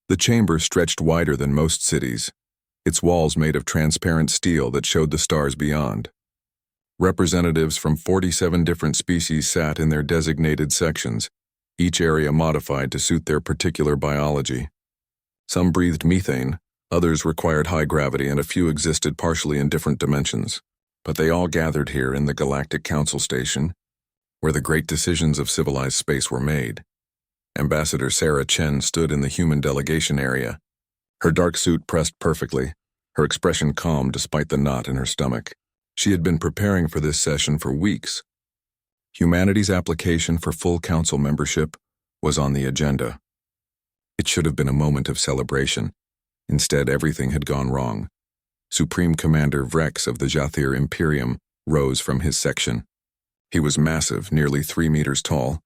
The chamber stretched wider than most cities, its walls made of transparent steel that showed the stars beyond. Representatives from 47 different species sat in their designated sections, each area modified to suit their particular biology. Some breathed methane, others required high gravity, and a few existed partially in different dimensions. But they all gathered here in the Galactic Council Station, where the great decisions of civilized space were made. Ambassador Sarah Chen stood in the human delegation area, her dark suit pressed perfectly, her expression calm despite the knot in her stomach. She had been preparing for this session for weeks. Humanity's application for full council membership was on the agenda. It should have been a moment of celebration. Instead, everything had gone wrong. Supreme Commander Vrex of the Jathir Imperium rose from his section. He was massive, nearly 3 meters tall,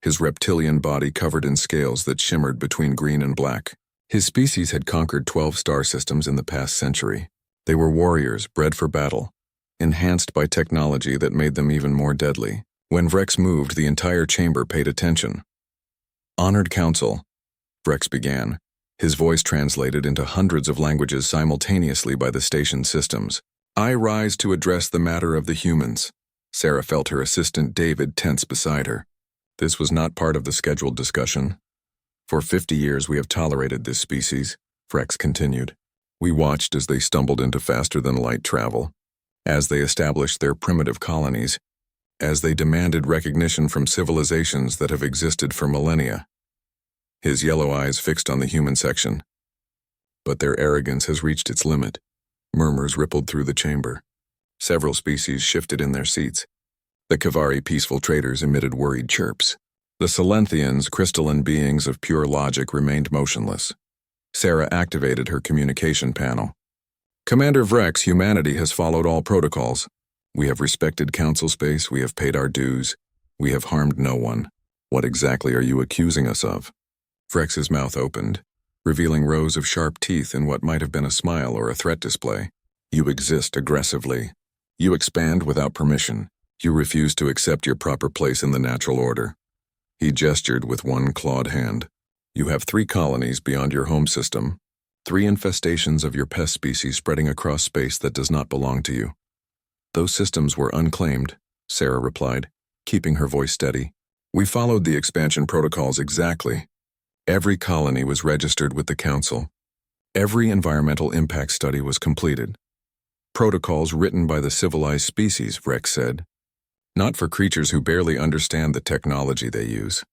his reptilian body covered in scales that shimmered between green and black. His species had conquered 12 star systems in the past century. They were warriors bred for battle, enhanced by technology that made them even more deadly. When Vrex moved, the entire chamber paid attention. Honored Council, Vrex began, his voice translated into hundreds of languages simultaneously by the station systems. I rise to address the matter of the humans. Sarah felt her assistant David tense beside her. This was not part of the scheduled discussion. For 50 years we have tolerated this species, Vrex continued. We watched as they stumbled into faster-than-light travel, as they established their primitive colonies, as they demanded recognition from civilizations that have existed for millennia. His yellow eyes fixed on the human section. But their arrogance has reached its limit. Murmurs rippled through the chamber. Several species shifted in their seats. The Kavari peaceful traders emitted worried chirps. The Silenthians, crystalline beings of pure logic, remained motionless. Sarah activated her communication panel. Commander Vrex, humanity has followed all protocols. We have respected council space, we have paid our dues, we have harmed no one. What exactly are you accusing us of? Vrex's mouth opened, revealing rows of sharp teeth in what might have been a smile or a threat display. You exist aggressively. You expand without permission. You refuse to accept your proper place in the natural order. He gestured with one clawed hand. You have 3 colonies beyond your home system, 3 infestations of your pest species spreading across space that does not belong to you. Those systems were unclaimed, Sarah replied, keeping her voice steady. We followed the expansion protocols exactly. Every colony was registered with the Council. Every environmental impact study was completed. Protocols written by the civilized species, Vrex said. Not for creatures who barely understand the technology they use.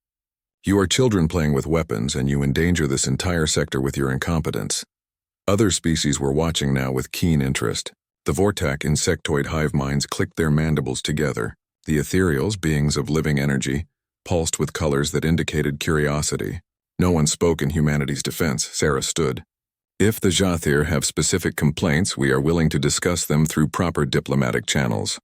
You are children playing with weapons, and you endanger this entire sector with your incompetence. Other species were watching now with keen interest. The Vortak insectoid hive minds clicked their mandibles together. The ethereals, beings of living energy, pulsed with colors that indicated curiosity. No one spoke in humanity's defense. Sarah stood. If the Jathir have specific complaints, we are willing to discuss them through proper diplomatic channels.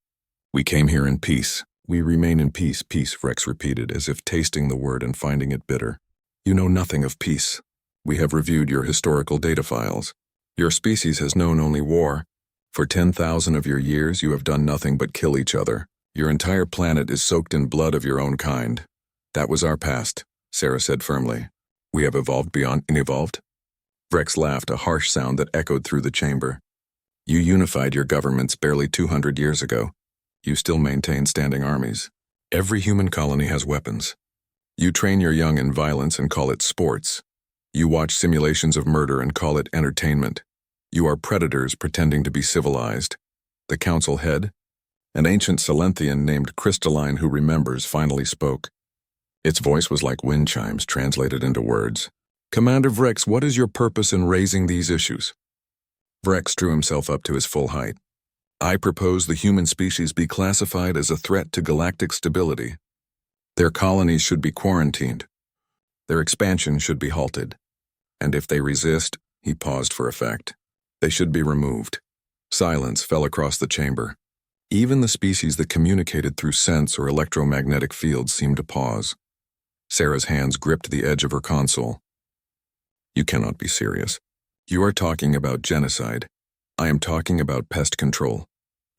We came here in peace. We remain in peace, Vrex repeated, as if tasting the word and finding it bitter. You know nothing of peace. We have reviewed your historical data files. Your species has known only war. For 10,000 of your years, you have done nothing but kill each other. Your entire planet is soaked in blood of your own kind. That was our past, Sarah said firmly. We have evolved beyond unevolved. Vrex laughed, a harsh sound that echoed through the chamber. You unified your governments barely 200 years ago. You still maintain standing armies. Every human colony has weapons. You train your young in violence and call it sports. You watch simulations of murder and call it entertainment. You are predators pretending to be civilized. The council head, an ancient Silenthian named Crystalline who remembers, finally spoke. Its voice was like wind chimes translated into words. Commander Vrex, what is your purpose in raising these issues? Vrex drew himself up to his full height. I propose the human species be classified as a threat to galactic stability. Their colonies should be quarantined. Their expansion should be halted. And if they resist, he paused for effect, they should be removed. Silence fell across the chamber. Even the species that communicated through sense or electromagnetic fields seemed to pause. Sarah's hands gripped the edge of her console. You cannot be serious. You are talking about genocide. I am talking about pest control.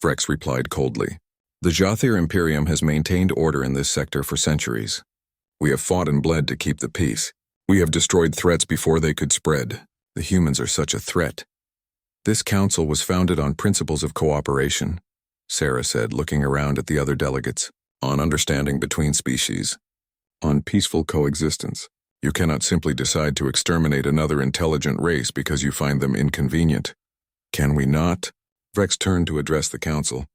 Vrex replied coldly. The Jathir Imperium has maintained order in this sector for centuries. We have fought and bled to keep the peace. We have destroyed threats before they could spread. The humans are such a threat. This council was founded on principles of cooperation, Sarah said, looking around at the other delegates, on understanding between species, on peaceful coexistence. You cannot simply decide to exterminate another intelligent race because you find them inconvenient. Can we not? Vrex turned to address the council.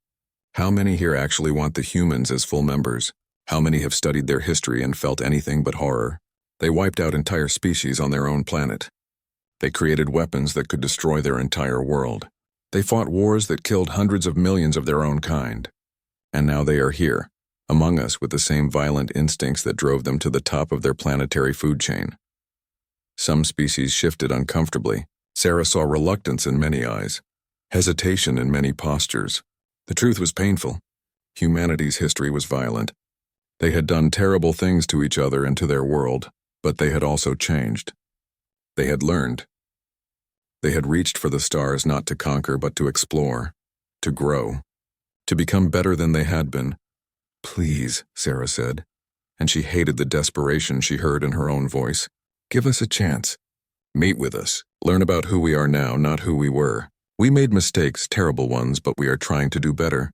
How many here actually want the humans as full members? How many have studied their history and felt anything but horror? They wiped out entire species on their own planet. They created weapons that could destroy their entire world. They fought wars that killed hundreds of millions of their own kind. And now they are here, among us, with the same violent instincts that drove them to the top of their planetary food chain. Some species shifted uncomfortably. Sarah saw reluctance in many eyes, hesitation in many postures. The truth was painful. Humanity's history was violent. They had done terrible things to each other and to their world, but they had also changed. They had learned. They had reached for the stars not to conquer but to explore, to grow, to become better than they had been. Please, Sarah said, and she hated the desperation she heard in her own voice. Give us a chance. Meet with us. Learn about who we are now, not who we were. We made mistakes, terrible ones, but we are trying to do better.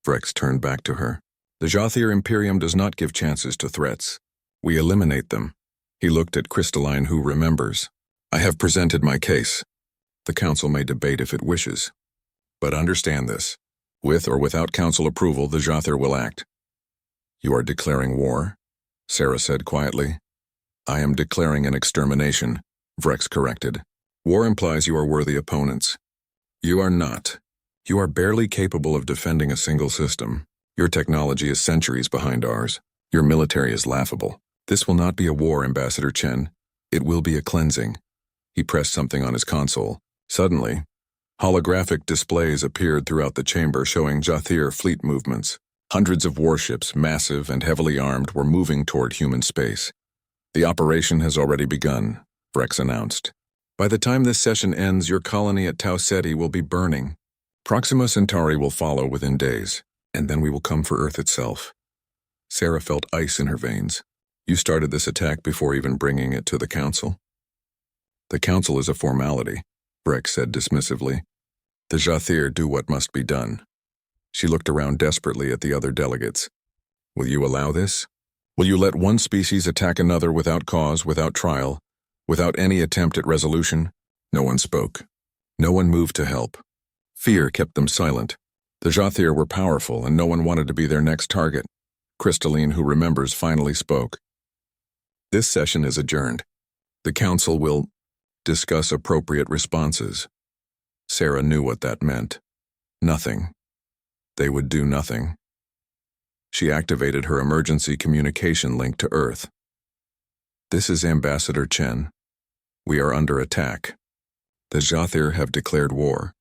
Vrex turned back to her. The Jothier Imperium does not give chances to threats. We eliminate them. He looked at Crystalline, who remembers. I have presented my case. The council may debate if it wishes. But understand this. With or without council approval, the Jothier will act. You are declaring war? Sarah said quietly. I am declaring an extermination, Vrex corrected. War implies you are worthy opponents. You are not. You are barely capable of defending a single system. Your technology is centuries behind ours. Your military is laughable. This will not be a war, Ambassador Chen. It will be a cleansing. He pressed something on his console. Suddenly, holographic displays appeared throughout the chamber showing Jothier fleet movements. Hundreds of warships, massive and heavily armed, were moving toward human space. The operation has already begun, Vrex announced. By the time this session ends, your colony at Tau Ceti will be burning. Proxima Centauri will follow within days, and then we will come for Earth itself. Sarah felt ice in her veins. You started this attack before even bringing it to the council? The council is a formality, Vrex said dismissively. The Jothier do what must be done. She looked around desperately at the other delegates. Will you allow this? Will you let one species attack another without cause, without trial, without any attempt at resolution? No one spoke. No one moved to help. Fear kept them silent. The Jothier were powerful, and no one wanted to be their next target. Crystalline, who remembers, finally spoke. This session is adjourned. The council will discuss appropriate responses. Sarah knew what that meant. Nothing. They would do nothing. She activated her emergency communication link to Earth. This is Ambassador Chen. We are under attack. The Jothier have declared war.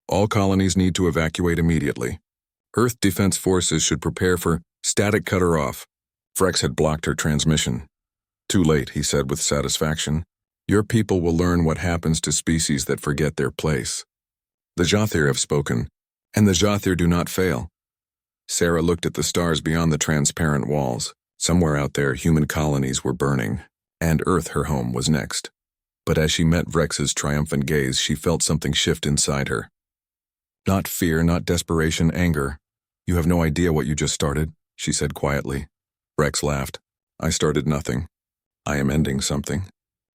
All colonies need to evacuate immediately. Earth Defense Forces should prepare for static cutter off. Vrex had blocked her transmission. Too late, he said with satisfaction. Your people will learn what happens to species that forget their place. The Jothier have spoken, and the Jothier do not fail. Sarah looked at the stars beyond the transparent walls. Somewhere out there, human colonies were burning, and Earth, her home, was next. But as she met Vrex's triumphant gaze, she felt something shift inside her. Not fear, not desperation, anger. You have no idea what you just started, she said quietly. Vrex laughed. I started nothing. I am ending something.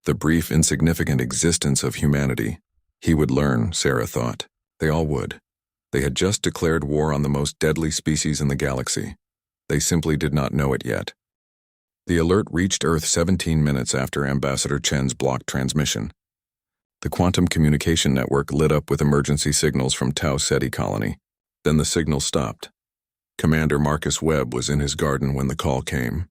The brief, insignificant existence of humanity. He would learn, Sarah thought. They all would. They had just declared war on the most deadly species in the galaxy. They simply did not know it yet. The alert reached Earth 17 minutes after Ambassador Chen's blocked transmission. The quantum communication network lit up with emergency signals from Tau Ceti colony. Then the signal stopped. Commander Marcus Webb was in his garden when the call came.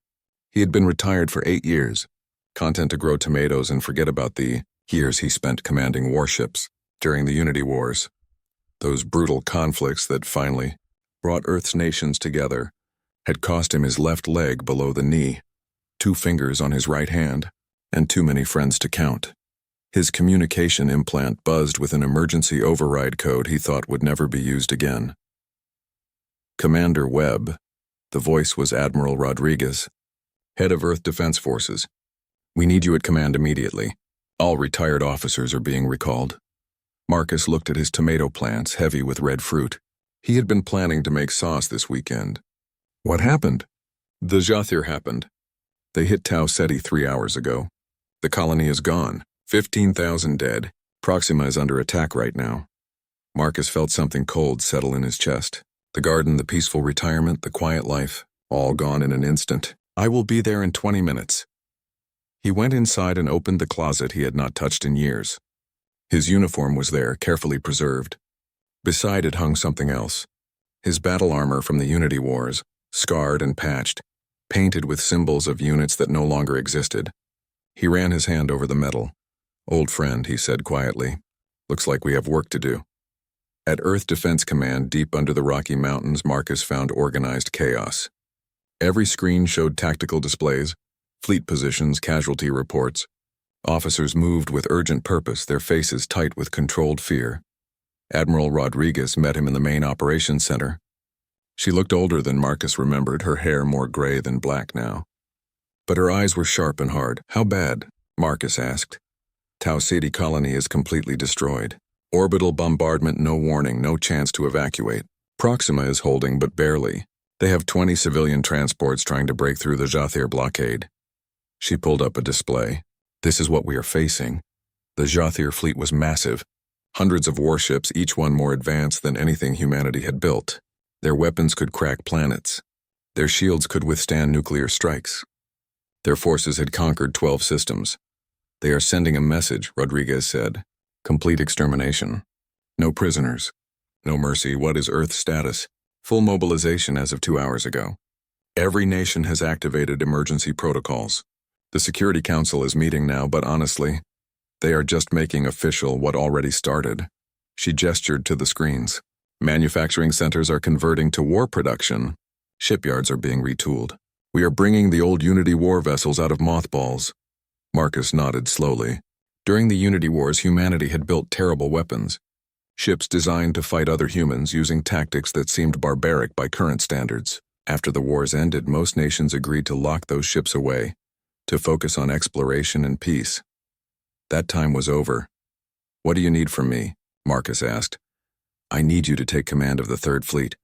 He had been retired for 8 years, content to grow tomatoes and forget about the years he spent commanding warships during the Unity Wars. Those brutal conflicts that finally brought Earth's nations together had cost him his left leg below the knee, 2 fingers on his right hand, and too many friends to count. His communication implant buzzed with an emergency override code he thought would never be used again. Commander Webb, the voice was Admiral Rodriguez, head of Earth Defense Forces. We need you at command immediately. All retired officers are being recalled. Marcus looked at his tomato plants, heavy with red fruit. He had been planning to make sauce this weekend. What happened? The Jathir happened. They hit Tau Ceti 3 hours ago. The colony is gone. 15,000 dead. Proxima is under attack right now. Marcus felt something cold settle in his chest. The garden, the peaceful retirement, the quiet life, all gone in an instant. I will be there in 20 minutes. He went inside and opened the closet he had not touched in years. His uniform was there, carefully preserved. Beside it hung something else. His battle armor from the Unity Wars, scarred and patched, painted with symbols of units that no longer existed. He ran his hand over the metal. Old friend, he said quietly. Looks like we have work to do. At Earth Defense Command, deep under the Rocky Mountains, Marcus found organized chaos. Every screen showed tactical displays, fleet positions, casualty reports. Officers moved with urgent purpose, their faces tight with controlled fear. Admiral Rodriguez met him in the main operations center. She looked older than Marcus remembered, her hair more gray than black now. But her eyes were sharp and hard. How bad? Marcus asked. Tau Ceti colony is completely destroyed. Orbital bombardment, no warning, no chance to evacuate. Proxima is holding, but barely. They have 20 civilian transports trying to break through the Jathir blockade. She pulled up a display. This is what we are facing. The Jathir fleet was massive. Hundreds of warships, each one more advanced than anything humanity had built. Their weapons could crack planets. Their shields could withstand nuclear strikes. Their forces had conquered 12 systems. They are sending a message, Rodriguez said. Complete extermination. No prisoners. No mercy. What is Earth's status? Full mobilization as of 2 hours ago. Every nation has activated emergency protocols. The Security Council is meeting now, but honestly, they are just making official what already started. She gestured to the screens. Manufacturing centers are converting to war production. Shipyards are being retooled. We are bringing the old Unity war vessels out of mothballs. Marcus nodded slowly. During the Unity Wars, humanity had built terrible weapons. Ships designed to fight other humans using tactics that seemed barbaric by current standards. After the wars ended, most nations agreed to lock those ships away, to focus on exploration and peace. That time was over. What do you need from me? Marcus asked. I need you to take command of the Third Fleet.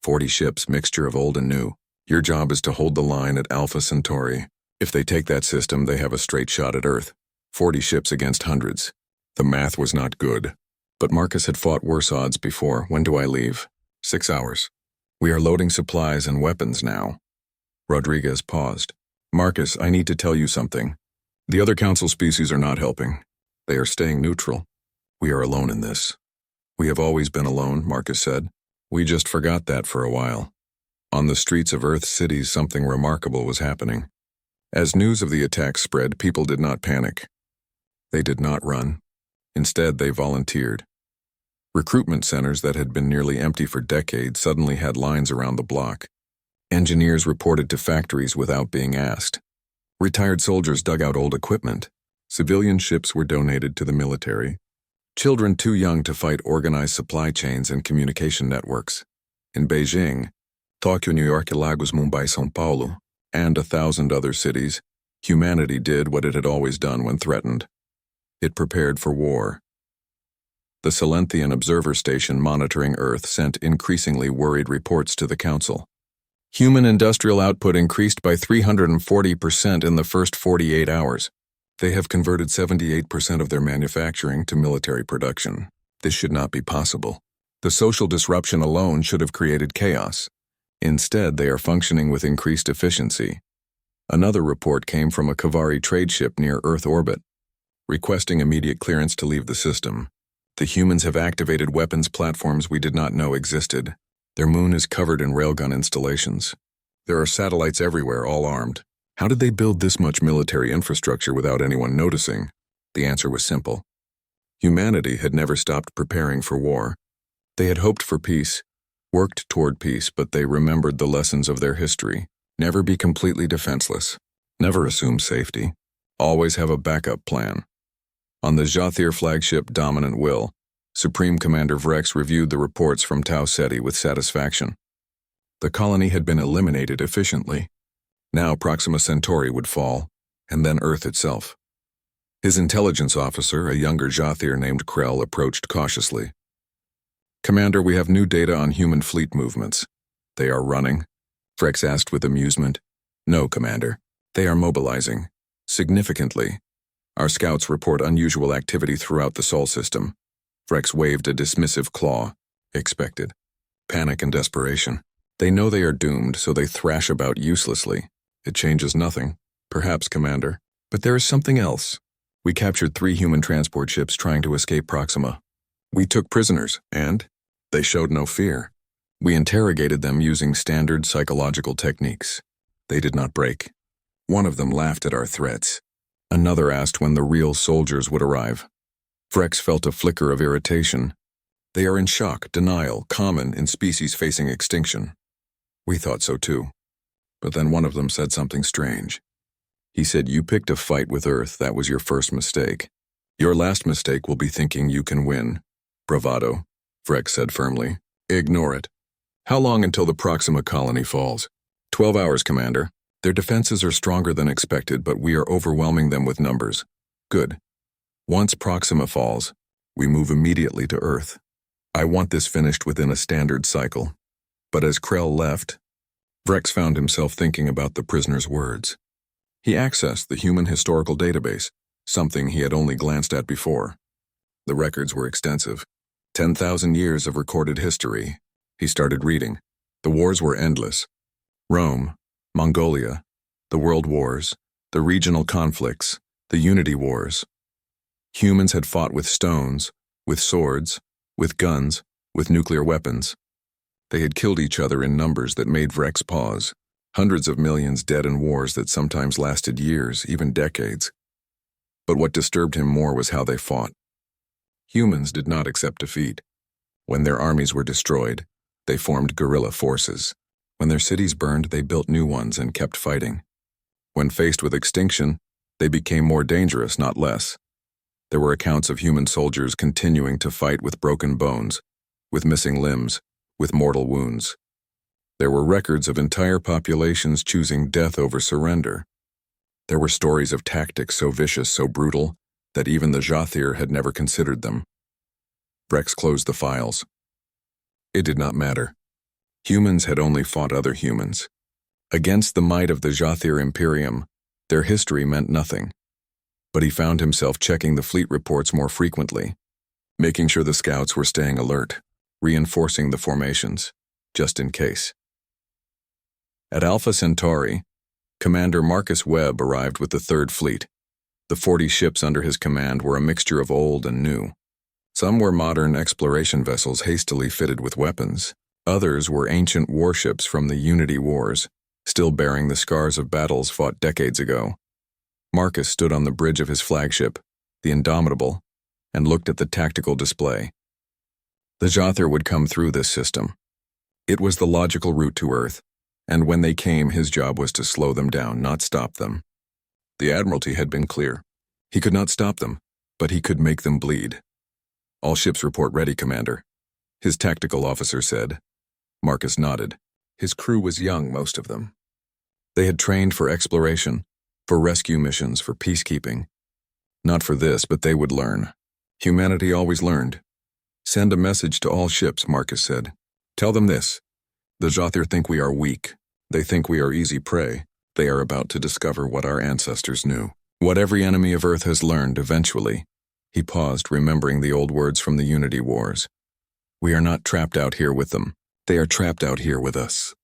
40 ships, mixture of old and new. Your job is to hold the line at Alpha Centauri. If they take that system, they have a straight shot at Earth. 40 ships against hundreds. The math was not good. But Marcus had fought worse odds before. When do I leave? 6 hours. We are loading supplies and weapons now. Rodriguez paused. Marcus, I need to tell you something. The other council species are not helping. They are staying neutral. We are alone in this. We have always been alone, Marcus said. We just forgot that for a while. On the streets of Earth's cities, something remarkable was happening. As news of the attack spread, people did not panic. They did not run. Instead, they volunteered. Recruitment centers that had been nearly empty for decades suddenly had lines around the block. Engineers reported to factories without being asked. Retired soldiers dug out old equipment. Civilian ships were donated to the military. Children too young to fight organized supply chains and communication networks. In Beijing, Tokyo, New York, Lagos, Mumbai, São Paulo, and 1,000 other cities, humanity did what it had always done when threatened. It prepared for war. The Silenthian observer station monitoring Earth sent increasingly worried reports to the Council. Human industrial output increased by 340% in the first 48 hours. They have converted 78% of their manufacturing to military production. This should not be possible. The social disruption alone should have created chaos. Instead, they are functioning with increased efficiency. Another report came from a Kavari trade ship near Earth orbit, requesting immediate clearance to leave the system. The humans have activated weapons platforms we did not know existed. Their moon is covered in railgun installations. There are satellites everywhere, all armed. How did they build this much military infrastructure without anyone noticing? The answer was simple. Humanity had never stopped preparing for war. They had hoped for peace, worked toward peace, but they remembered the lessons of their history. Never be completely defenseless. Never assume safety. Always have a backup plan. On the Jathir flagship Dominant Will, Supreme Commander Vrex reviewed the reports from Tau Ceti with satisfaction. The colony had been eliminated efficiently. Now Proxima Centauri would fall, and then Earth itself. His intelligence officer, a younger Jathir named Krell, approached cautiously. "Commander, we have new data on human fleet movements." "They are running?" Frex asked with amusement. "No, Commander. They are mobilizing. Significantly. Our scouts report unusual activity throughout the Sol system." Frex waved a dismissive claw. Expected. Panic and desperation. They know they are doomed, so they thrash about uselessly. It changes nothing. Perhaps, Commander. But there is something else. We captured 3 human transport ships trying to escape Proxima. We took prisoners, and they showed no fear. We interrogated them using standard psychological techniques. They did not break. One of them laughed at our threats. Another asked when the real soldiers would arrive. Frex felt a flicker of irritation. They are in shock, denial, common in species facing extinction. We thought so too. But then one of them said something strange. He said, "You picked a fight with Earth. That was your first mistake. Your last mistake will be thinking you can win." "Bravado," Frex said firmly. "Ignore it. How long until the Proxima colony falls?" 12 hours, Commander. Their defenses are stronger than expected, but we are overwhelming them with numbers." "Good. Once Proxima falls, we move immediately to Earth. I want this finished within a standard cycle." But as Krell left, Frex found himself thinking about the prisoner's words. He accessed the human historical database, something he had only glanced at before. The records were extensive. 10,000 years of recorded history. He started reading. The wars were endless. Rome, Mongolia, the World Wars, the regional conflicts, the Unity Wars. Humans had fought with stones, with swords, with guns, with nuclear weapons. They had killed each other in numbers that made Frex pause. Hundreds of millions dead in wars that sometimes lasted years, even decades. But what disturbed him more was how they fought. Humans did not accept defeat. When their armies were destroyed, they formed guerrilla forces. When their cities burned, they built new ones and kept fighting. When faced with extinction, they became more dangerous, not less. There were accounts of human soldiers continuing to fight with broken bones, with missing limbs, with mortal wounds. There were records of entire populations choosing death over surrender. There were stories of tactics so vicious, so brutal, that even the Jathir had never considered them. Frex closed the files. It did not matter. Humans had only fought other humans. Against the might of the Jathir Imperium, their history meant nothing. But he found himself checking the fleet reports more frequently, making sure the scouts were staying alert, reinforcing the formations, just in case. At Alpha Centauri, Commander Marcus Webb arrived with the 3rd Fleet. The 40 ships under his command were a mixture of old and new. Some were modern exploration vessels hastily fitted with weapons. Others were ancient warships from the Unity Wars, still bearing the scars of battles fought decades ago. Marcus stood on the bridge of his flagship, the Indomitable, and looked at the tactical display. The Jathir would come through this system. It was the logical route to Earth, and when they came, his job was to slow them down, not stop them. The Admiralty had been clear. He could not stop them, but he could make them bleed. "All ships report ready, Commander," his tactical officer said. Marcus nodded. His crew was young, most of them. They had trained for exploration, for rescue missions, for peacekeeping. Not for this, but they would learn. Humanity always learned. "Send a message to all ships," Marcus said. "Tell them this. The Jathir think we are weak. They think we are easy prey. They are about to discover what our ancestors knew. What every enemy of Earth has learned eventually." He paused, remembering the old words from the Unity Wars. "We are not trapped out here with them. They are trapped out here with us."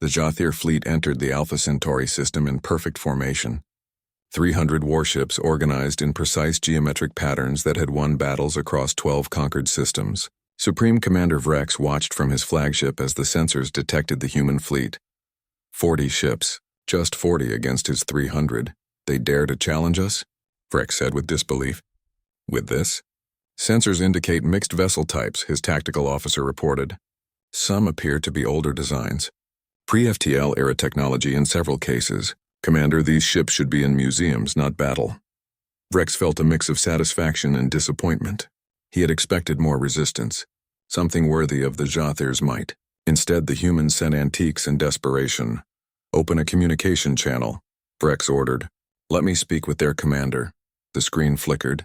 The Jathir fleet entered the Alpha Centauri system in perfect formation. 300 warships organized in precise geometric patterns that had won battles across 12 conquered systems. Supreme Commander Vrex watched from his flagship as the sensors detected the human fleet. 40 ships, just 40 against his 300. "They dare to challenge us?" Vrex said with disbelief. "With this?" "Sensors indicate mixed vessel types," his tactical officer reported. "Some appear to be older designs. Pre-FTL era technology in several cases. Commander, these ships should be in museums, not battle." Vrex felt a mix of satisfaction and disappointment. He had expected more resistance, something worthy of the Jathir's might. Instead, the humans sent antiques in desperation. "Open a communication channel," Vrex ordered. Let me speak with their commander. The screen flickered.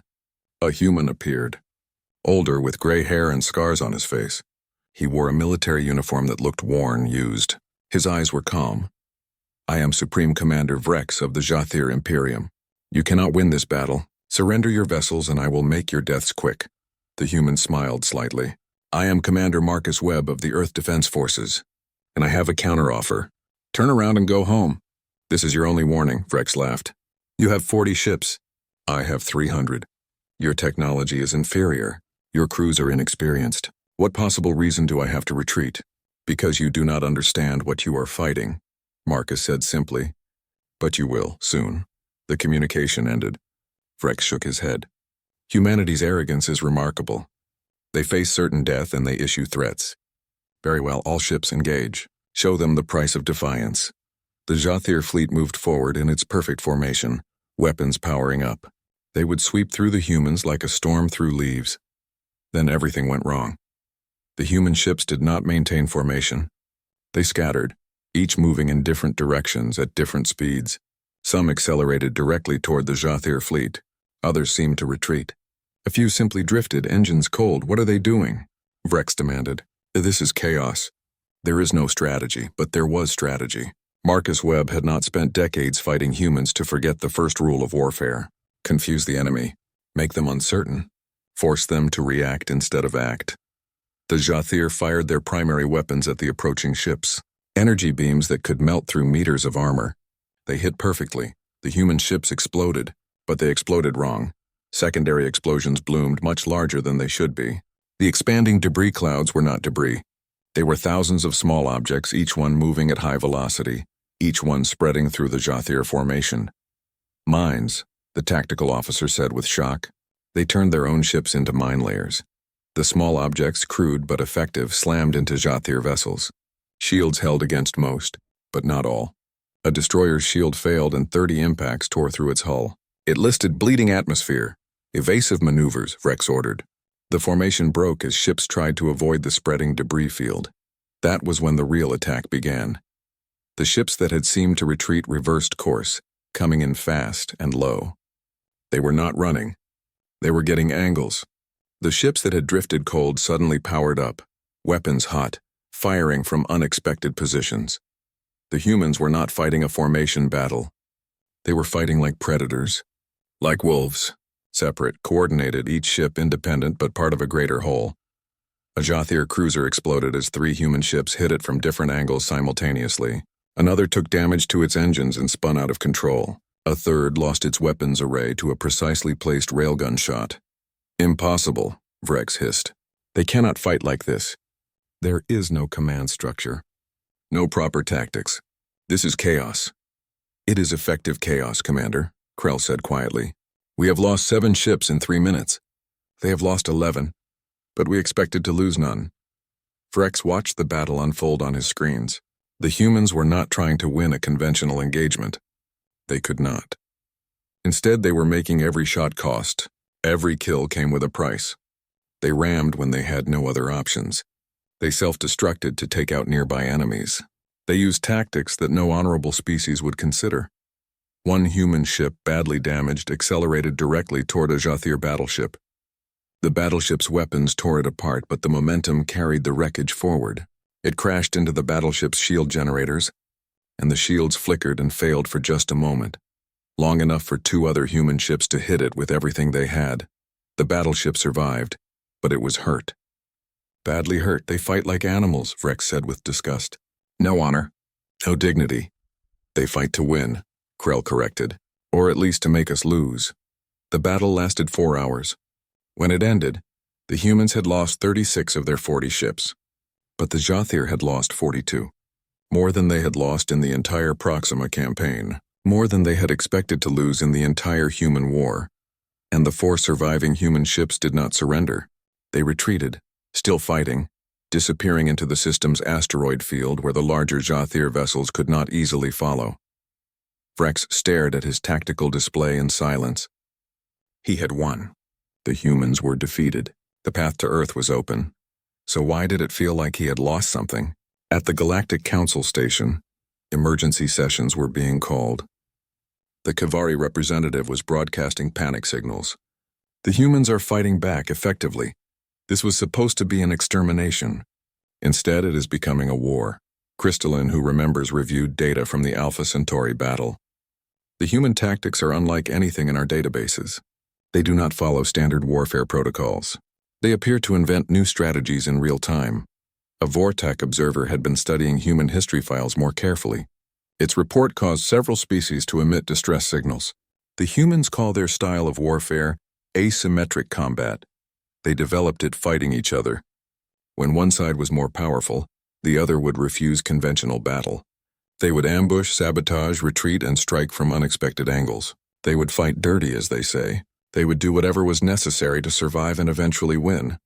A human appeared. Older, with gray hair and scars on his face. He wore a military uniform that looked worn, used. His eyes were calm. I am Supreme Commander Vrex of the Jathir Imperium. You cannot win this battle. Surrender your vessels and I will make your deaths quick. The human smiled slightly. I am Commander Marcus Webb of the Earth Defense Forces, and I have a counteroffer. Turn around and go home. This is your only warning, Vrex laughed. You have 40 ships. I have 300. Your technology is inferior. Your crews are inexperienced. What possible reason do I have to retreat? Because you do not understand what you are fighting, Marcus said simply. But you will, soon. The communication ended. Vrex shook his head. Humanity's arrogance is remarkable. They face certain death and they issue threats. Very well, all ships engage. Show them the price of defiance. The Jathir fleet moved forward in its perfect formation, weapons powering up. They would sweep through the humans like a storm through leaves. Then everything went wrong. The human ships did not maintain formation. They scattered, each moving in different directions at different speeds. Some accelerated directly toward the Jathir fleet. Others seemed to retreat. A few simply drifted, engines cold. What are they doing? Vrex demanded. This is chaos. There is no strategy, but there was strategy. Marcus Webb had not spent decades fighting humans to forget the first rule of warfare. Confuse the enemy. Make them uncertain. Force them to react instead of act. The Jathir fired their primary weapons at the approaching ships. Energy beams that could melt through meters of armor. They hit perfectly. The human ships exploded, but they exploded wrong. Secondary explosions bloomed much larger than they should be. The expanding debris clouds were not debris. They were thousands of small objects, each one moving at high velocity, each one spreading through the Jathir formation. Mines, the tactical officer said with shock. They turned their own ships into mine layers. The small objects, crude but effective, slammed into Jathir vessels. Shields held against most, but not all. A destroyer's shield failed and 30 impacts tore through its hull. It listed bleeding atmosphere. Evasive maneuvers, Vrex ordered. The formation broke as ships tried to avoid the spreading debris field. That was when the real attack began. The ships that had seemed to retreat reversed course, coming in fast and low. They were not running. They were getting angles. The ships that had drifted cold suddenly powered up, weapons hot, firing from unexpected positions. The humans were not fighting a formation battle. They were fighting like predators. Like wolves. Separate, coordinated, each ship independent but part of a greater whole. A Jathir cruiser exploded as 3 human ships hit it from different angles simultaneously. Another took damage to its engines and spun out of control. A third lost its weapons array to a precisely placed railgun shot. Impossible, Vrex hissed. They cannot fight like this. There is no command structure. No proper tactics. This is chaos. It is effective chaos, Commander, Krell said quietly. We have lost 7 ships in 3 minutes. They have lost 11, but we expected to lose none. Vrex watched the battle unfold on his screens. The humans were not trying to win a conventional engagement. They could not. Instead, they were making every shot count. Every kill came with a price. They rammed when they had no other options. They self-destructed to take out nearby enemies. They used tactics that no honorable species would consider. One human ship, badly damaged, accelerated directly toward a Jathir battleship. The battleship's weapons tore it apart, but the momentum carried the wreckage forward. It crashed into the battleship's shield generators, and the shields flickered and failed for just a moment, long enough for 2 other human ships to hit it with everything they had. The battleship survived, but it was hurt. Badly hurt, they fight like animals, Vrex said with disgust. No honor, no dignity. They fight to win, Krell corrected, or at least to make us lose. The battle lasted 4 hours. When it ended, the humans had lost 36 of their 40 ships, but the Jathir had lost 42. More than they had lost in the entire Proxima campaign, more than they had expected to lose in the entire human war. And the 4 surviving human ships did not surrender. They retreated, still fighting, disappearing into the system's asteroid field where the larger Jathir vessels could not easily follow. Vrex stared at his tactical display in silence. He had won. The humans were defeated. The path to Earth was open. So why did it feel like he had lost something? At the Galactic Council Station, emergency sessions were being called. The Kavari representative was broadcasting panic signals. The humans are fighting back effectively. This was supposed to be an extermination. Instead, it is becoming a war. Crystalline, who remembers, reviewed data from the Alpha Centauri battle. The human tactics are unlike anything in our databases. They do not follow standard warfare protocols. They appear to invent new strategies in real time. A Vortec observer had been studying human history files more carefully. Its report caused several species to emit distress signals. The humans call their style of warfare asymmetric combat. They developed it fighting each other. When one side was more powerful, the other would refuse conventional battle. They would ambush, sabotage, retreat, and strike from unexpected angles. They would fight dirty, as they say. They would do whatever was necessary to survive and eventually win.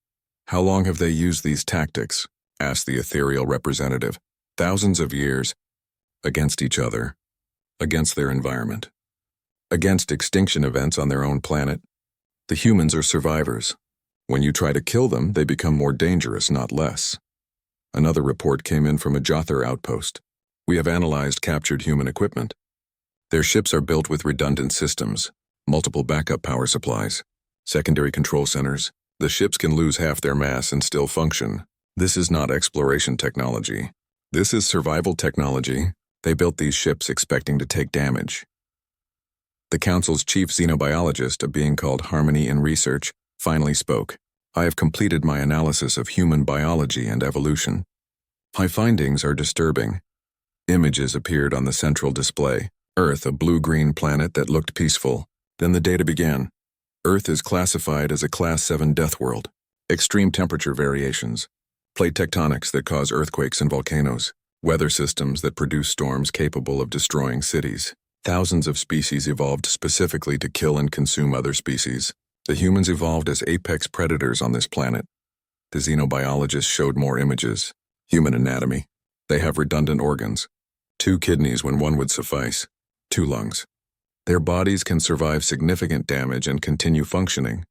How long have they used these tactics? Asked the ethereal representative. Thousands of years. Against each other. Against their environment. Against extinction events on their own planet. The humans are survivors. When you try to kill them, they become more dangerous, not less. Another report came in from a Jothar outpost. We have analyzed captured human equipment. Their ships are built with redundant systems, multiple backup power supplies, secondary control centers. The ships can lose half their mass and still function. This is not exploration technology. This is survival technology. They built these ships expecting to take damage. The Council's chief xenobiologist, a being called Harmony in Research, finally spoke. I have completed my analysis of human biology and evolution. My findings are disturbing. Images appeared on the central display. Earth, a blue-green planet that looked peaceful. Then the data began. Earth is classified as a Class 7 death world. Extreme temperature variations. Plate tectonics that cause earthquakes and volcanoes. Weather systems that produce storms capable of destroying cities. Thousands of species evolved specifically to kill and consume other species. The humans evolved as apex predators on this planet. The xenobiologist showed more images. Human anatomy. They have redundant organs. 2 kidneys when one would suffice. 2 lungs. Their bodies can survive significant damage and continue functioning.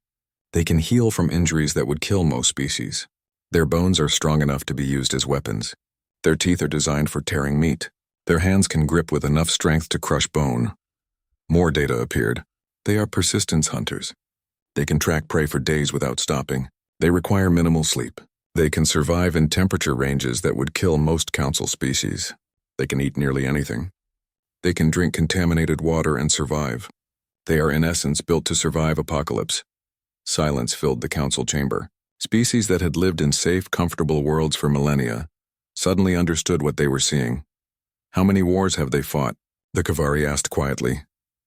They can heal from injuries that would kill most species. Their bones are strong enough to be used as weapons. Their teeth are designed for tearing meat. Their hands can grip with enough strength to crush bone. More data appeared. They are persistence hunters. They can track prey for days without stopping. They require minimal sleep. They can survive in temperature ranges that would kill most council species. They can eat nearly anything. They can drink contaminated water and survive. They are in essence built to survive apocalypse. Silence filled the council chamber. Species that had lived in safe, comfortable worlds for millennia suddenly understood what they were seeing. How many wars have they fought? The Kavari asked quietly.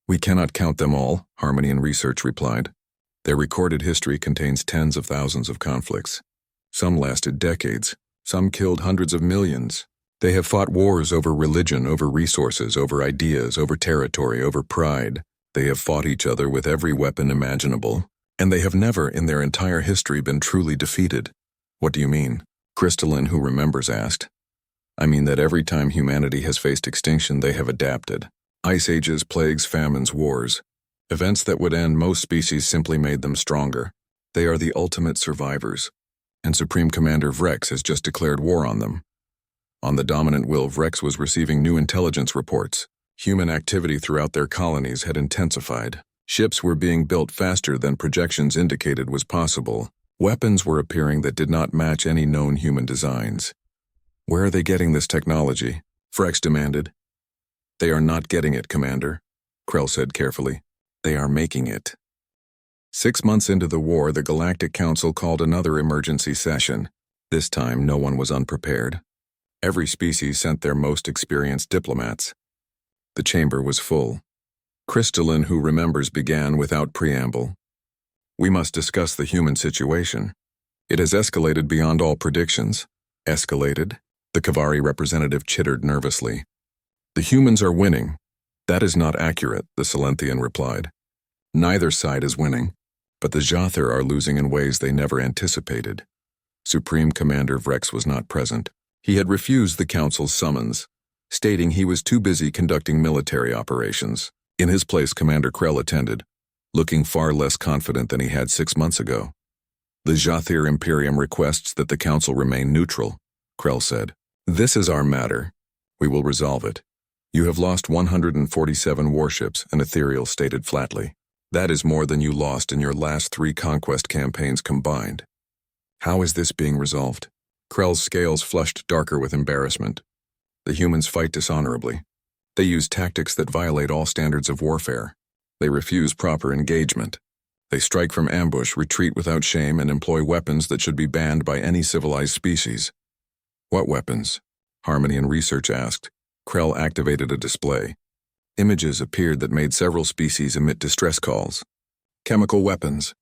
We cannot count them all, Harmony in Research replied. Their recorded history contains tens of thousands of conflicts. Some lasted decades. Some killed hundreds of millions. They have fought wars over religion, over resources, over ideas, over territory, over pride. They have fought each other with every weapon imaginable. And they have never in their entire history been truly defeated. What do you mean? Crystalline, who remembers, asked. I mean that every time humanity has faced extinction, they have adapted. Ice ages, plagues, famines, wars. Events that would end most species simply made them stronger. They are the ultimate survivors. And Supreme Commander Vrex has just declared war on them. On the dominant will, Vrex was receiving new intelligence reports. Human activity throughout their colonies had intensified. Ships were being built faster than projections indicated was possible. Weapons were appearing that did not match any known human designs. Where are they getting this technology? Vrex demanded. They are not getting it, Commander, Krell said carefully. They are making it. 6 months into the war, the Galactic Council called another emergency session. This time, no one was unprepared. Every species sent their most experienced diplomats. The chamber was full. Crystalline, who remembers, began without preamble. We must discuss the human situation. It has escalated beyond all predictions. Escalated? The Kavari representative chittered nervously. The humans are winning. That is not accurate, the Silenthian replied. Neither side is winning, but the Jothar are losing in ways they never anticipated. Supreme Commander Vrex was not present. He had refused the Council's summons, stating he was too busy conducting military operations. In his place, Commander Krell attended, looking far less confident than he had 6 months ago. The Jothar Imperium requests that the Council remain neutral, Krell said. This is our matter. We will resolve it. You have lost 147 warships, an ethereal stated flatly. That is more than you lost in your last 3 conquest campaigns combined. How is this being resolved? Krell's scales flushed darker with embarrassment. The humans fight dishonorably. They use tactics that violate all standards of warfare. They refuse proper engagement. They strike from ambush, retreat without shame, and employ weapons that should be banned by any civilized species. What weapons? Harmony and Research asked. Krell activated a display. Images appeared that made several species emit distress calls. Chemical weapons,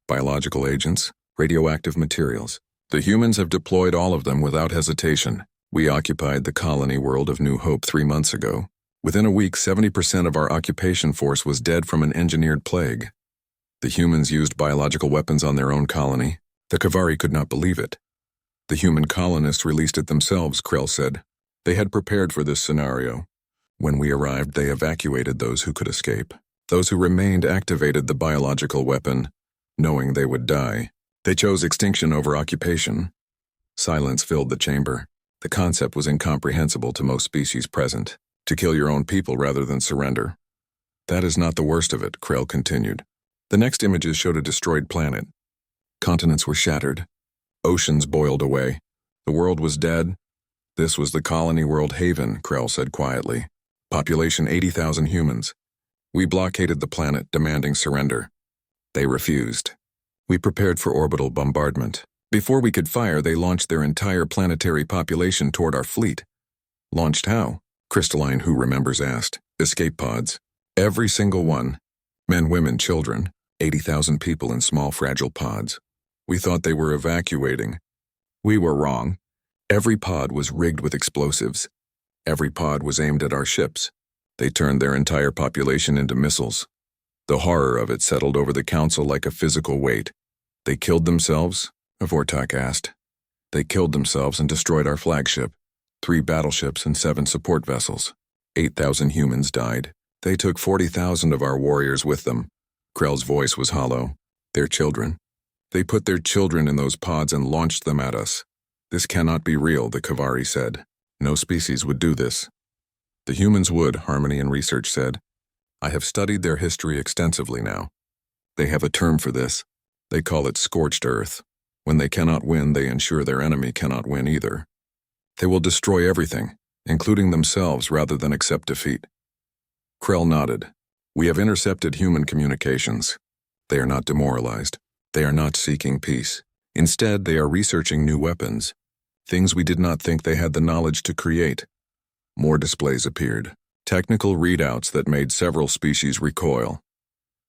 biological agents, radioactive materials. The humans have deployed all of them without hesitation. We occupied the colony world of New Hope 3 months ago. Within a week, 70% of our occupation force was dead from an engineered plague. The humans used biological weapons on their own colony. The Kavari could not believe it. The human colonists released it themselves, Krell said. They had prepared for this scenario. When we arrived, they evacuated those who could escape. Those who remained activated the biological weapon, knowing they would die. They chose extinction over occupation. Silence filled the chamber. The concept was incomprehensible to most species present. To kill your own people rather than surrender. That is not the worst of it, Krell continued. The next images showed a destroyed planet. Continents were shattered. Oceans boiled away. The world was dead. This was the colony world haven, Krell said quietly. Population 80,000 humans. We blockaded the planet, demanding surrender. They refused. We prepared for orbital bombardment. Before we could fire, they launched their entire planetary population toward our fleet. Launched how? Crystalline, who remembers, asked. Escape pods. Every single one. Men, women, children. 80,000 people in small, fragile pods. We thought they were evacuating. We were wrong. Every pod was rigged with explosives. Every pod was aimed at our ships. They turned their entire population into missiles. The horror of it settled over the council like a physical weight. They killed themselves? Vortak asked. They killed themselves and destroyed our flagship. 3 battleships and 7 support vessels. 8,000 humans died. They took 40,000 of our warriors with them. Krell's voice was hollow. Their children. They put their children in those pods and launched them at us. This cannot be real, the Kavari said. No species would do this. The humans would, Harmony and Research said. I have studied their history extensively now. They have a term for this. They call it scorched earth. When they cannot win, they ensure their enemy cannot win either. They will destroy everything, including themselves, rather than accept defeat. Krell nodded. We have intercepted human communications. They are not demoralized. They are not seeking peace. Instead, they are researching new weapons. Things we did not think they had the knowledge to create. More displays appeared. Technical readouts that made several species recoil.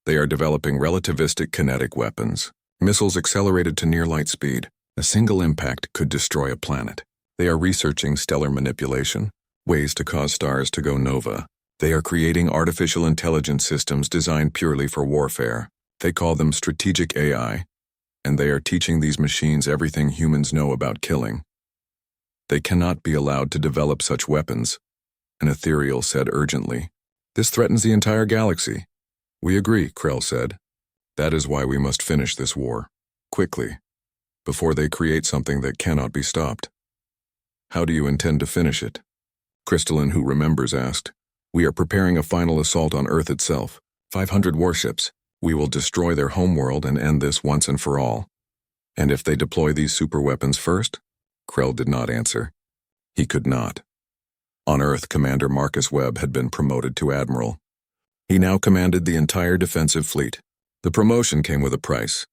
They are developing relativistic kinetic weapons. Missiles accelerated to near light speed. A single impact could destroy a planet. They are researching stellar manipulation, ways to cause stars to go nova. They are creating artificial intelligence systems designed purely for warfare. They call them strategic AI, and they are teaching these machines everything humans know about killing. They cannot be allowed to develop such weapons, an ethereal said urgently. This threatens the entire galaxy. We agree, Krell said. That is why we must finish this war, quickly, before they create something that cannot be stopped. How do you intend to finish it? Crystalline, who remembers, asked. We are preparing a final assault on Earth itself. 500 warships. We will destroy their homeworld and end this once and for all. And if they deploy these superweapons first? Krell did not answer. He could not. On Earth, Commander Marcus Webb had been promoted to Admiral. He now commanded the entire defensive fleet. The promotion came with a price.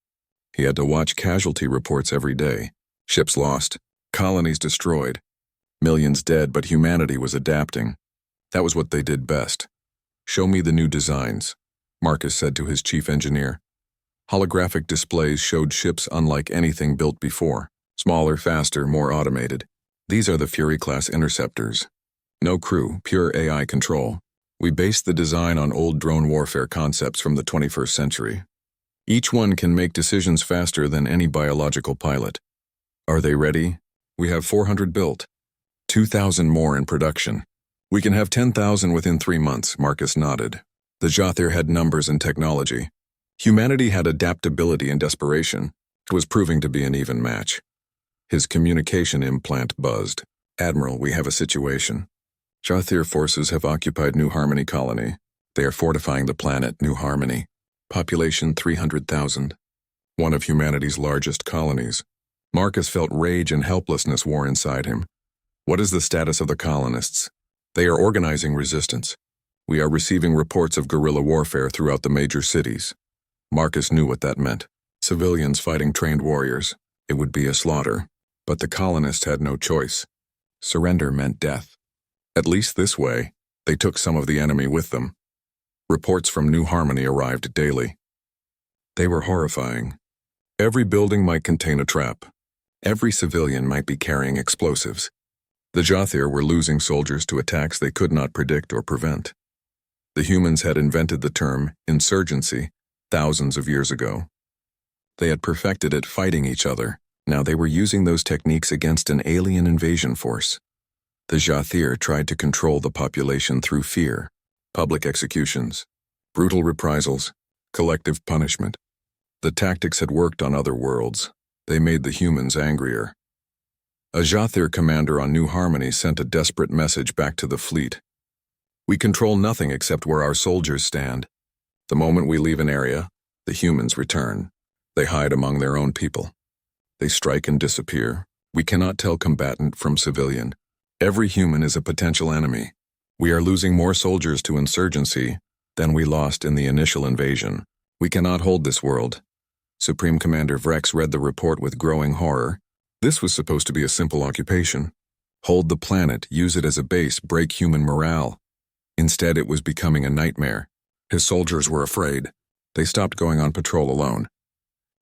He had to watch casualty reports every day. Ships lost, colonies destroyed, millions dead, but humanity was adapting. That was what they did best. Show me the new designs, Marcus said to his chief engineer. Holographic displays showed ships unlike anything built before. Smaller, faster, more automated. These are the Fury-class interceptors. No crew, pure AI control. We based the design on old drone warfare concepts from the 21st century. Each one can make decisions faster than any biological pilot. Are they ready? We have 400 built. 2,000 more in production. We can have 10,000 within 3 months, Marcus nodded. The Jothir had numbers and technology. Humanity had adaptability and desperation. It was proving to be an even match. His communication implant buzzed. Admiral, we have a situation. Jathir forces have occupied New Harmony Colony. They are fortifying the planet New Harmony. Population 300,000. One of humanity's largest colonies. Marcus felt rage and helplessness war inside him. What is the status of the colonists? They are organizing resistance. We are receiving reports of guerrilla warfare throughout the major cities. Marcus knew what that meant. Civilians fighting trained warriors. It would be a slaughter. But the colonists had no choice. Surrender meant death. At least this way, they took some of the enemy with them. Reports from New Harmony arrived daily. They were horrifying. Every building might contain a trap. Every civilian might be carrying explosives. The Jathir were losing soldiers to attacks they could not predict or prevent. The humans had invented the term insurgency thousands of years ago. They had perfected it fighting each other. Now they were using those techniques against an alien invasion force. The Jathir tried to control the population through fear, public executions, brutal reprisals, collective punishment. The tactics had worked on other worlds. They made the humans angrier. A Jathir commander on New Harmony sent a desperate message back to the fleet. We control nothing except where our soldiers stand. The moment we leave an area, the humans return. They hide among their own people. They strike and disappear. We cannot tell combatant from civilian. Every human is a potential enemy. We are losing more soldiers to insurgency than we lost in the initial invasion. We cannot hold this world. Supreme Commander Vrex read the report with growing horror. This was supposed to be a simple occupation. Hold the planet, use it as a base, break human morale. Instead, it was becoming a nightmare. His soldiers were afraid. They stopped going on patrol alone.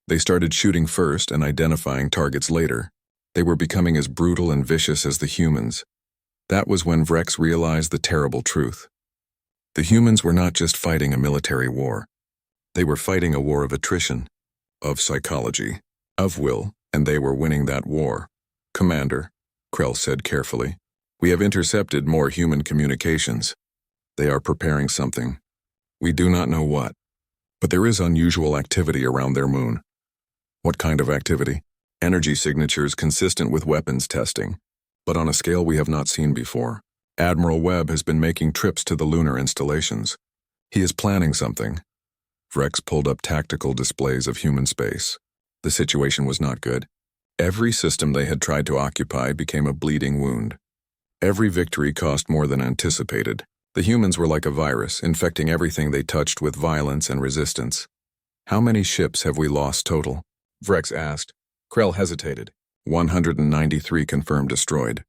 They started shooting first and identifying targets later. They were becoming as brutal and vicious as the humans. That was when Vrex realized the terrible truth. The humans were not just fighting a military war. They were fighting a war of attrition, of psychology, of will, and they were winning that war. Commander, Krell said carefully, we have intercepted more human communications. They are preparing something. We do not know what, but there is unusual activity around their moon. What kind of activity? Energy signatures consistent with weapons testing, but on a scale we have not seen before. Admiral Webb has been making trips to the lunar installations. He is planning something. Vrex pulled up tactical displays of human space. The situation was not good. Every system they had tried to occupy became a bleeding wound. Every victory cost more than anticipated. The humans were like a virus, infecting everything they touched with violence and resistance. How many ships have we lost total? Vrex asked. Krell hesitated. 193 confirmed destroyed.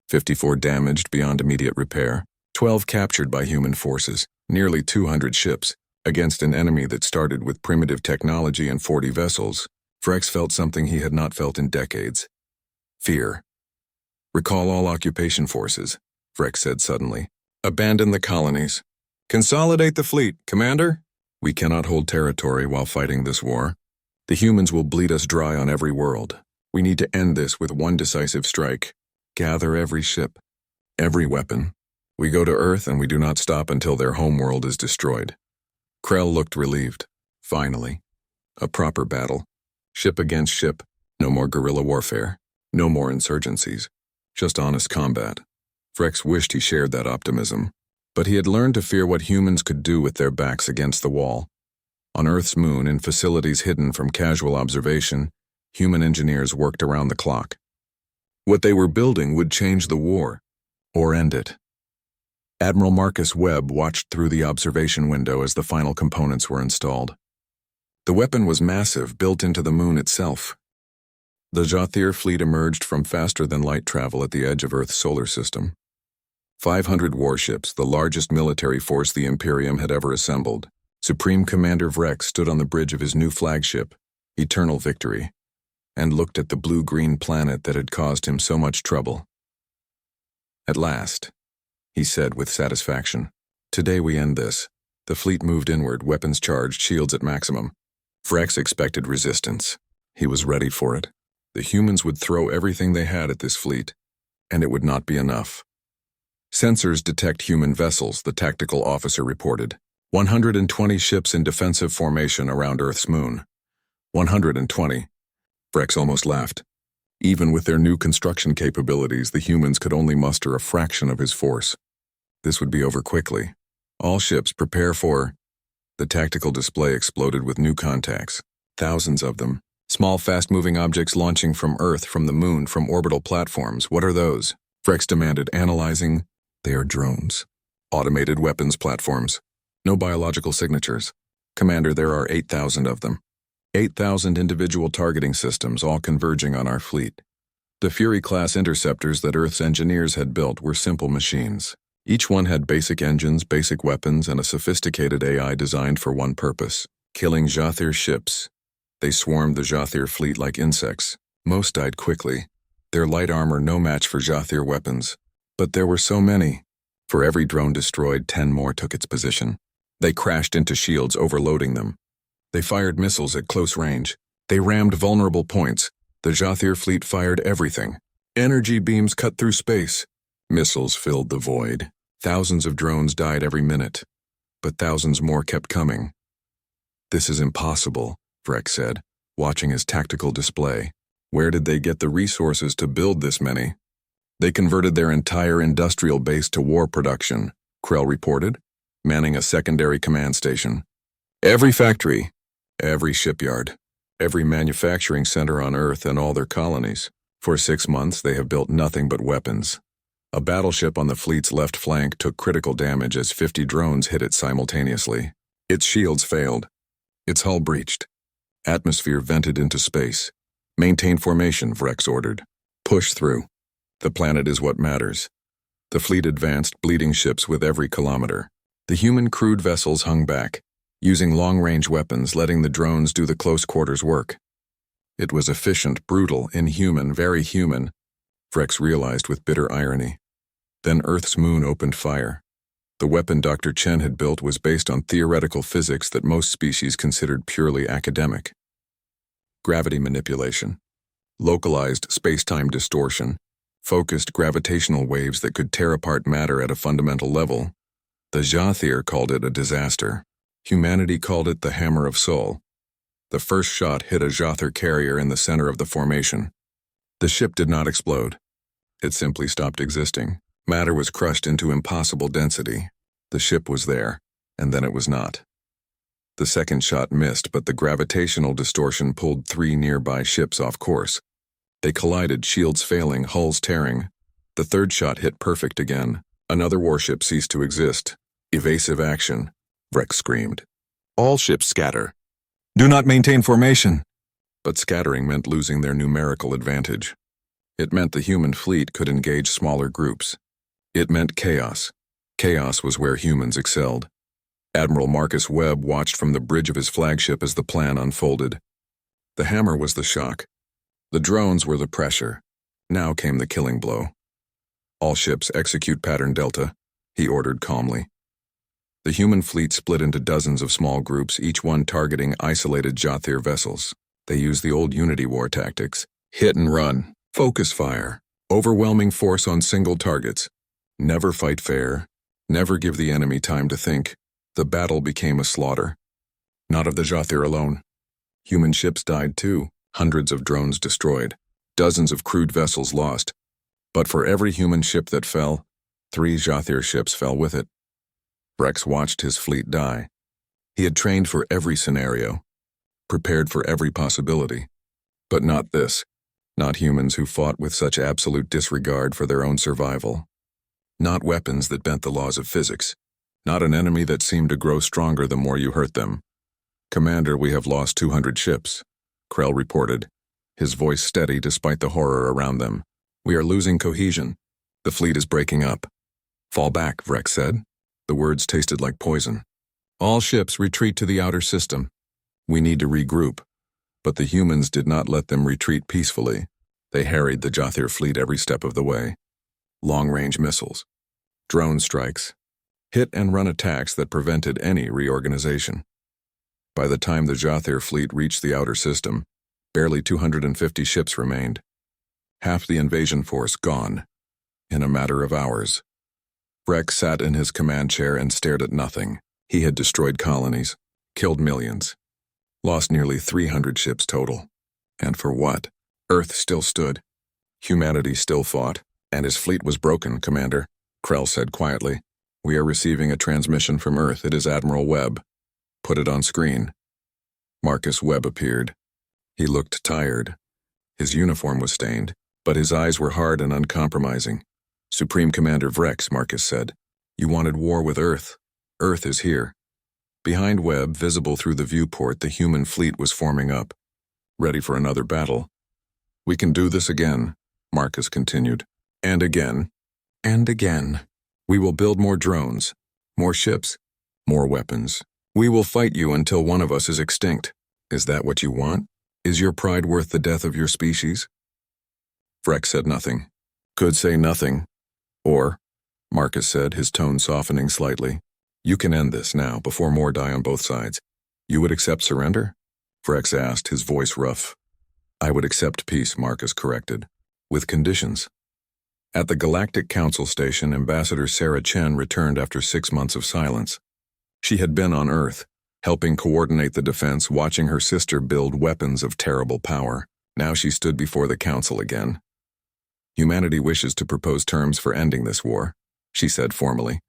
54 damaged beyond immediate repair. 12 captured by human forces. Nearly 200 ships. Against an enemy that started with primitive technology and 40 vessels. Vrex felt something he had not felt in decades. Fear. Recall all occupation forces, Vrex said suddenly. Abandon the colonies. Consolidate the fleet, Commander. We cannot hold territory while fighting this war. The humans will bleed us dry on every world. We need to end this with one decisive strike. Gather every ship, every weapon. We go to Earth and we do not stop until their homeworld is destroyed. Krell looked relieved. Finally. A proper battle. Ship against ship. No more guerrilla warfare. No more insurgencies. Just honest combat. Vrex wished he shared that optimism. But he had learned to fear what humans could do with their backs against the wall. On Earth's moon, in facilities hidden from casual observation, human engineers worked around the clock. What they were building would change the war, or end it. Admiral Marcus Webb watched through the observation window as the final components were installed. The weapon was massive, built into the moon itself. The Jathir fleet emerged from faster-than-light travel at the edge of Earth's solar system. 500 warships, the largest military force the Imperium had ever assembled. Supreme Commander Vrex stood on the bridge of his new flagship, Eternal Victory, and looked at the blue-green planet that had caused him so much trouble. At last, he said with satisfaction, today we end this. The fleet moved inward, weapons charged, shields at maximum. Vrex expected resistance. He was ready for it. The humans would throw everything they had at this fleet, and it would not be enough. Sensors detect human vessels, the tactical officer reported. 120 ships in defensive formation around Earth's moon. 120. Vrex almost laughed. Even with their new construction capabilities, the humans could only muster a fraction of his force. This would be over quickly. All ships prepare for... The tactical display exploded with new contacts. Thousands of them. Small, fast-moving objects launching from Earth, from the moon, from orbital platforms. What are those? Frex demanded, analyzing. They are drones. Automated weapons platforms. No biological signatures. Commander, there are 8,000 of them. 8,000 individual targeting systems, all converging on our fleet. The Fury-class interceptors that Earth's engineers had built were simple machines. Each one had basic engines, basic weapons, and a sophisticated AI designed for one purpose: killing Jathir ships. They swarmed the Jathir fleet like insects. Most died quickly. Their light armor no match for Jathir weapons. But there were so many. For every drone destroyed, 10 more took its position. They crashed into shields, overloading them. They fired missiles at close range. They rammed vulnerable points. The Jathir fleet fired everything. Energy beams cut through space. Missiles filled the void. Thousands of drones died every minute. But thousands more kept coming. This is impossible, Frex said, watching his tactical display. Where did they get the resources to build this many? They converted their entire industrial base to war production, Krell reported, manning a secondary command station. Every factory, every shipyard, every manufacturing center on Earth and all their colonies. For 6 months, they have built nothing but weapons. A battleship on the fleet's left flank took critical damage as 50 drones hit it simultaneously. Its shields failed. Its hull breached. Atmosphere vented into space. Maintain formation, Vrex ordered. Push through. The planet is what matters. The fleet advanced, bleeding ships with every kilometer. The human crewed vessels hung back, using long-range weapons, letting the drones do the close-quarters work. It was efficient, brutal, inhuman, very human, Vrex realized with bitter irony. Then Earth's moon opened fire. The weapon Dr. Chen had built was based on theoretical physics that most species considered purely academic. Gravity manipulation, localized space-time distortion, focused gravitational waves that could tear apart matter at a fundamental level. The Jathir called it a disaster. Humanity called it the Hammer of Sol. The first shot hit a Jathir carrier in the center of the formation. The ship did not explode. It simply stopped existing. Matter was crushed into impossible density. The ship was there, and then it was not. The second shot missed, but the gravitational distortion pulled 3 nearby ships off course. They collided, shields failing, hulls tearing. The third shot hit perfect again. Another warship ceased to exist. Evasive action, Vrex screamed. All ships scatter. Do not maintain formation. But scattering meant losing their numerical advantage. It meant the human fleet could engage smaller groups. It meant chaos. Chaos was where humans excelled. Admiral Marcus Webb watched from the bridge of his flagship as the plan unfolded. The hammer was the shock. The drones were the pressure. Now came the killing blow. All ships execute pattern Delta, he ordered calmly. The human fleet split into dozens of small groups, each one targeting isolated Jathir vessels. They used the old Unity War tactics. Hit and run. Focus fire. Overwhelming force on single targets. Never fight fair. Never give the enemy time to think. The battle became a slaughter. Not of the Jathir alone. Human ships died too. Hundreds of drones destroyed. Dozens of crewed vessels lost. But for every human ship that fell, 3 Jathir ships fell with it. Vrex watched his fleet die. He had trained for every scenario, prepared for every possibility. But not this. Not humans who fought with such absolute disregard for their own survival. Not weapons that bent the laws of physics. Not an enemy that seemed to grow stronger the more you hurt them. Commander, we have lost 200 ships, Krell reported, his voice steady despite the horror around them. We are losing cohesion. The fleet is breaking up. Fall back, Vrex said. The words tasted like poison. All ships retreat to the outer system. We need to regroup. But the humans did not let them retreat peacefully. They harried the Jathir fleet every step of the way. Long-range missiles, drone strikes, hit-and-run attacks that prevented any reorganization. By the time the Jathir fleet reached the outer system, barely 250 ships remained. Half the invasion force gone, in a matter of hours. Vrex sat in his command chair and stared at nothing. He had destroyed colonies, killed millions, lost nearly 300 ships total. And for what? Earth still stood. Humanity still fought. And his fleet was broken, Commander, Krell said quietly. We are receiving a transmission from Earth. It is Admiral Webb. Put it on screen. Marcus Webb appeared. He looked tired. His uniform was stained, but his eyes were hard and uncompromising. Supreme Commander Vrex, Marcus said. You wanted war with Earth. Earth is here. Behind Webb, visible through the viewport, the human fleet was forming up, ready for another battle. We can do this again, Marcus continued. And again. And again. We will build more drones, more ships, more weapons. We will fight you until one of us is extinct. Is that what you want? Is your pride worth the death of your species? Vrex said nothing. Could say nothing. Or, Marcus said, his tone softening slightly, you can end this now before more die on both sides. You would accept surrender? Vrex asked, his voice rough. I would accept peace, Marcus corrected, with conditions. At the Galactic Council Station, Ambassador Sarah Chen returned after 6 months of silence. She had been on Earth, helping coordinate the defense, watching her sister build weapons of terrible power. Now she stood before the Council again. Humanity wishes to propose terms for ending this war, she said formally.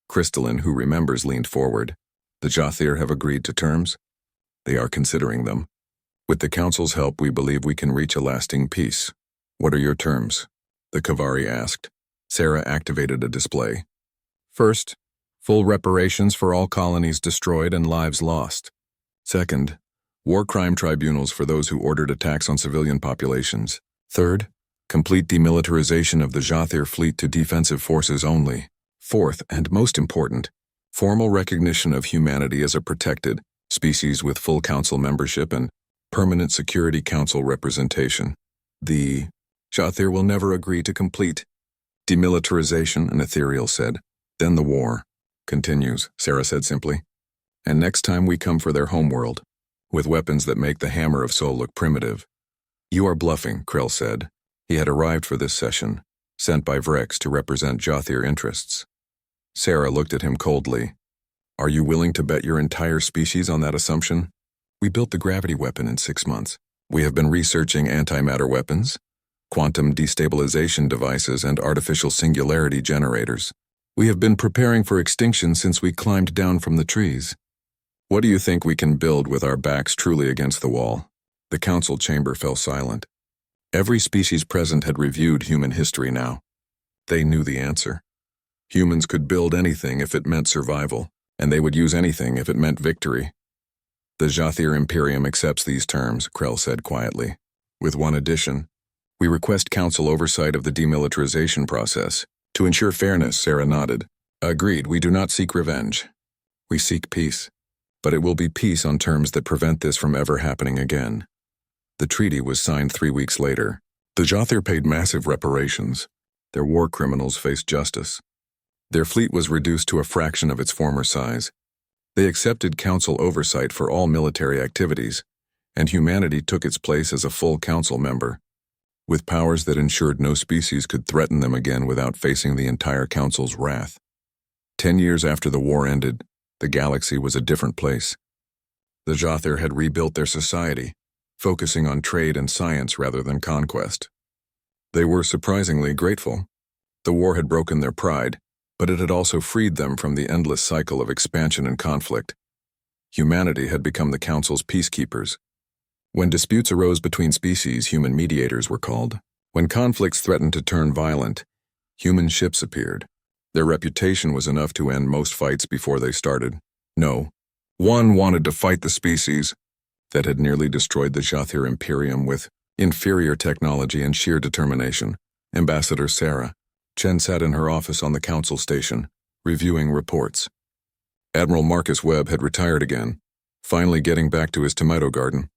Crystalline, who remembers, leaned forward. The Jothir have agreed to terms? They are considering them. With the Council's help, we believe we can reach a lasting peace. What are your terms? The Kavari asked. Sarah activated a display. First, full reparations for all colonies destroyed and lives lost. Second, war crime tribunals for those who ordered attacks on civilian populations. Third, complete demilitarization of the Jothir fleet to defensive forces only. Fourth, and most important, formal recognition of humanity as a protected species with full council membership and permanent Security Council representation. The Jothir will never agree to complete demilitarization, an ethereal said. Then the war continues, Sarah said simply. And next time we come for their homeworld, with weapons that make the Hammer of Soul look primitive. You are bluffing, Krell said. He had arrived for this session, sent by Vrex to represent Jothir interests. Sarah looked at him coldly. Are you willing to bet your entire species on that assumption? We built the gravity weapon in 6 months. We have been researching antimatter weapons, quantum destabilization devices, and artificial singularity generators. We have been preparing for extinction since we climbed down from the trees. What do you think we can build with our backs truly against the wall? The council chamber fell silent. Every species present had reviewed human history now. They knew the answer. Humans could build anything if it meant survival, and they would use anything if it meant victory. The Jothir Imperium accepts these terms, Krell said quietly. With one addition. We request council oversight of the demilitarization process. To ensure fairness, Sarah nodded. Agreed, we do not seek revenge. We seek peace. But it will be peace on terms that prevent this from ever happening again. The treaty was signed 3 weeks later. The Jothir paid massive reparations. Their war criminals faced justice. Their fleet was reduced to a fraction of its former size. They accepted council oversight for all military activities, and humanity took its place as a full council member, with powers that ensured no species could threaten them again without facing the entire council's wrath. 10 years after the war ended, the galaxy was a different place. The Jothir had rebuilt their society, focusing on trade and science rather than conquest. They were surprisingly grateful. The war had broken their pride, but it had also freed them from the endless cycle of expansion and conflict. Humanity had become the Council's peacekeepers. When disputes arose between species, human mediators were called. When conflicts threatened to turn violent, human ships appeared. Their reputation was enough to end most fights before they started. No, one wanted to fight the species that had nearly destroyed the Jothir Imperium with inferior technology and sheer determination. Ambassador Sarah Chen sat in her office on the council station, reviewing reports. Admiral Marcus Webb had retired again, finally getting back to his tomato garden.